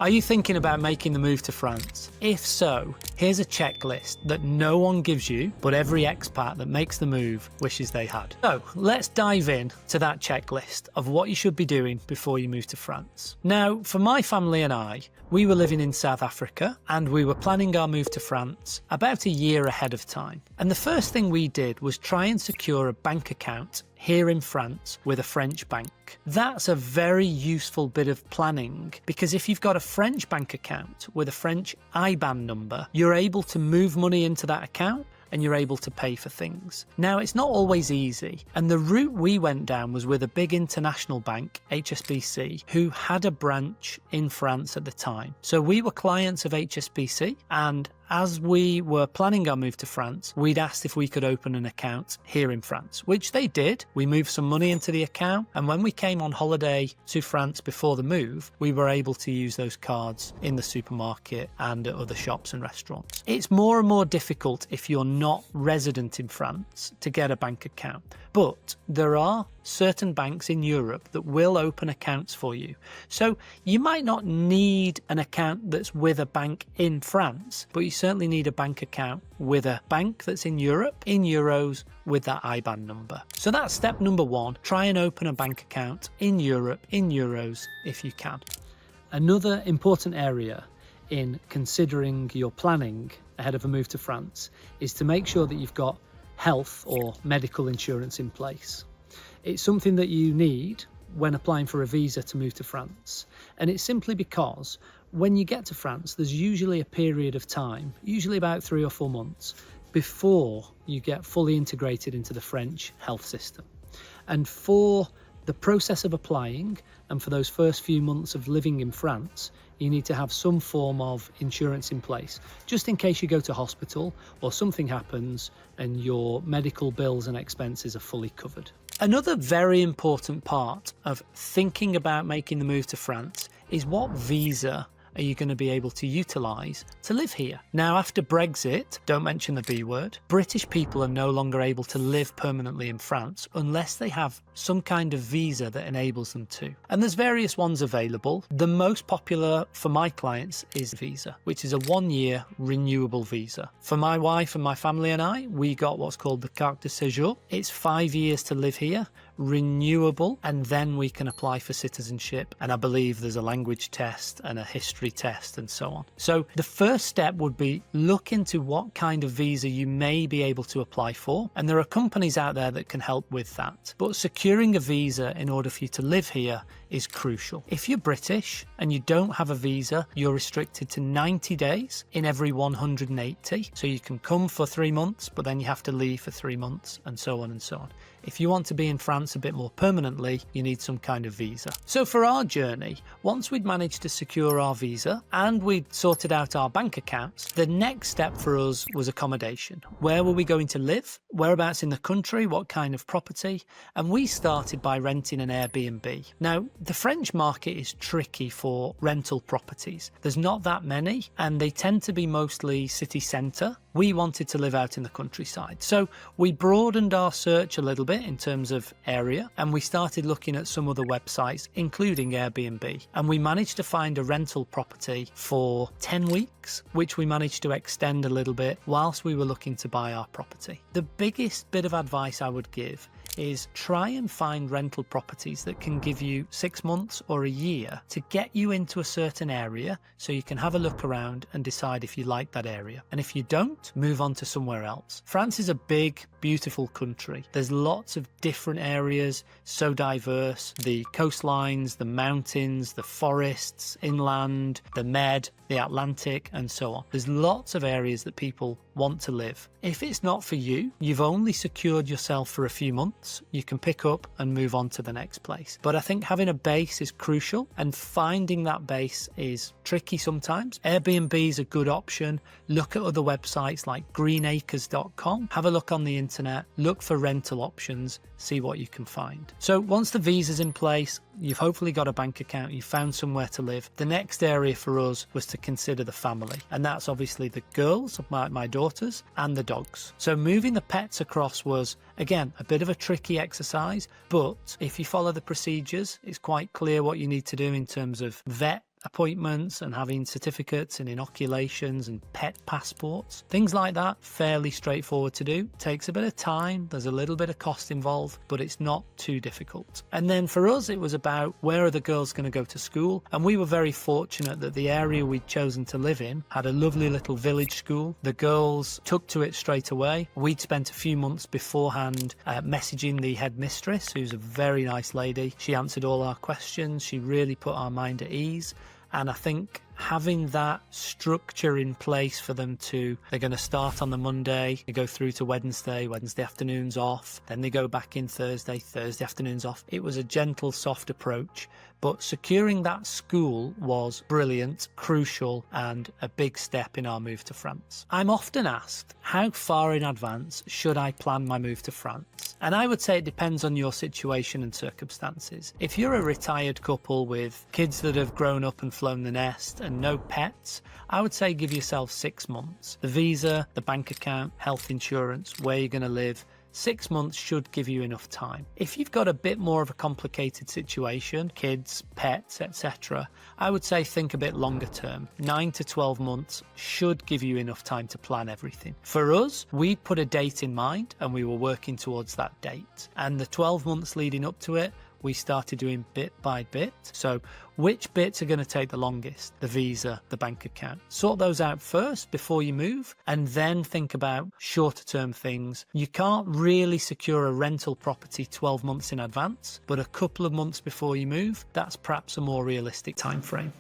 Are you thinking about making the move to France? If so, here's a checklist that no one gives you, but every expat that makes the move wishes they had. So let's dive in to that checklist of what you should be doing before you move to France. Now, for my family and I, we were living in South Africa and we were planning our move to France about a year ahead of time. And the first thing we did was try and secure a bank account here in France with a French bank. That's a very useful bit of planning because if you've got a French bank account with a French IBAN number, you're able to move money into that account and you're able to pay for things. Now, it's not always easy, and the route we went down was with a big international bank, HSBC, who had a branch in France at the time. So we were clients of HSBC, and as we were planning our move to France, we'd asked if we could open an account here in France, which they did. We moved some money into the account, and when we came on holiday to France before the move, we were able to use those cards in the supermarket and at other shops and restaurants. It's more and more difficult if you're not resident in France to get a bank account, but there are certain banks in Europe that will open accounts for you. So you might not need an account that's with a bank in France, but you certainly need a bank account with a bank that's in Europe, in euros, with that IBAN number. So that's step number one. Try and open a bank account in Europe, in euros, if you can. Another important area in considering your planning ahead of a move to France is to make sure that you've got health or medical insurance in place. It's something that you need when applying for a visa to move to France. And it's simply because when you get to France, there's usually a period of time, usually about 3 or 4 months, before you get fully integrated into the French health system. And for the process of applying and for those first few months of living in France, you need to have some form of insurance in place, just in case you go to hospital or something happens and your medical bills and expenses are fully covered. Another very important part of thinking about making the move to France is what visa are you going to be able to utilise to live here? Now, after Brexit, don't mention the B word, British people are no longer able to live permanently in France unless they have some kind of visa that enables them to. And there's various ones available. The most popular for my clients is visa, which is a 1-year renewable visa. For my wife and my family and I, we got what's called the carte de séjour. It's 5 years to live here, renewable, and then we can apply for citizenship. And I believe there's a language test and a history test and so on. So the first step would be look into what kind of visa you may be able to apply for. And there are companies out there that can help with that. But securing a visa in order for you to live here is crucial. If you're British and you don't have a visa, you're restricted to 90 days in every 180. So you can come for 3 months, but then you have to leave for 3 months and so on and so on. If you want to be in France a bit more permanently, you need some kind of visa. So for our journey, once we'd managed to secure our visa and we'd sorted out our bank accounts, the next step for us was accommodation. Where were we going to live? Whereabouts in the country? What kind of property? And we started by renting an Airbnb. Now, the French market is tricky for rental properties. There's not that many, and they tend to be mostly city centre. We wanted to live out in the countryside. So we broadened our search a little bit in terms of area, and we started looking at some other websites, including Airbnb. And we managed to find a rental property for 10 weeks, which we managed to extend a little bit whilst we were looking to buy our property. The biggest bit of advice I would give is try and find rental properties that can give you 6 months or a year to get you into a certain area so you can have a look around and decide if you like that area. And if you don't, move on to somewhere else. France is a big, beautiful country. There's lots of different areas, so diverse. The coastlines, the mountains, the forests, inland, the Med, the Atlantic, and so on. There's lots of areas that people want to live. If it's not for you, you've only secured yourself for a few months. You can pick up and move on to the next place. But I think having a base is crucial, and finding that base is tricky sometimes. Airbnb is a good option. Look at other websites like greenacres.com. Have a look on the internet, look for rental options, see what you can find. So once the visa's in place, you've hopefully got a bank account, you've found somewhere to live. The next area for us was to consider the family, and that's obviously the girls, my daughters, and the dogs. So moving the pets across was, again, a bit of a tricky exercise, but if you follow the procedures, it's quite clear what you need to do in terms of vet appointments and having certificates and inoculations and pet passports. Things like that, fairly straightforward to do. Takes a bit of time, there's a little bit of cost involved, but it's not too difficult. And then for us, it was about where are the girls going to go to school? And we were very fortunate that the area we'd chosen to live in had a lovely little village school. The girls took to it straight away. We'd spent a few months beforehand messaging the headmistress, who's a very nice lady. She answered all our questions. She really put our mind at ease. And I think having that structure in place for them they're going to start on the Monday, they go through to Wednesday afternoons off, then they go back in Thursday afternoons off. It was a gentle, soft approach, but securing that school was brilliant, crucial, and a big step in our move to France. I'm often asked, how far in advance should I plan my move to France? And I would say it depends on your situation and circumstances. If you're a retired couple with kids that have grown up and flown the nest and no pets, I would say give yourself 6 months. The visa, the bank account, health insurance, where you're going to live, 6 months should give you enough time. If you've got a bit more of a complicated situation, kids, pets, etc., I would say think a bit longer term. 9 to 12 months should give you enough time to plan everything. For us, we put a date in mind and we were working towards that date. And the 12 months leading up to it, we started doing bit by bit. So which bits are going to take the longest? The visa, the bank account. Sort those out first before you move, and then think about shorter term things. You can't really secure a rental property 12 months in advance, but a couple of months before you move, that's perhaps a more realistic time frame.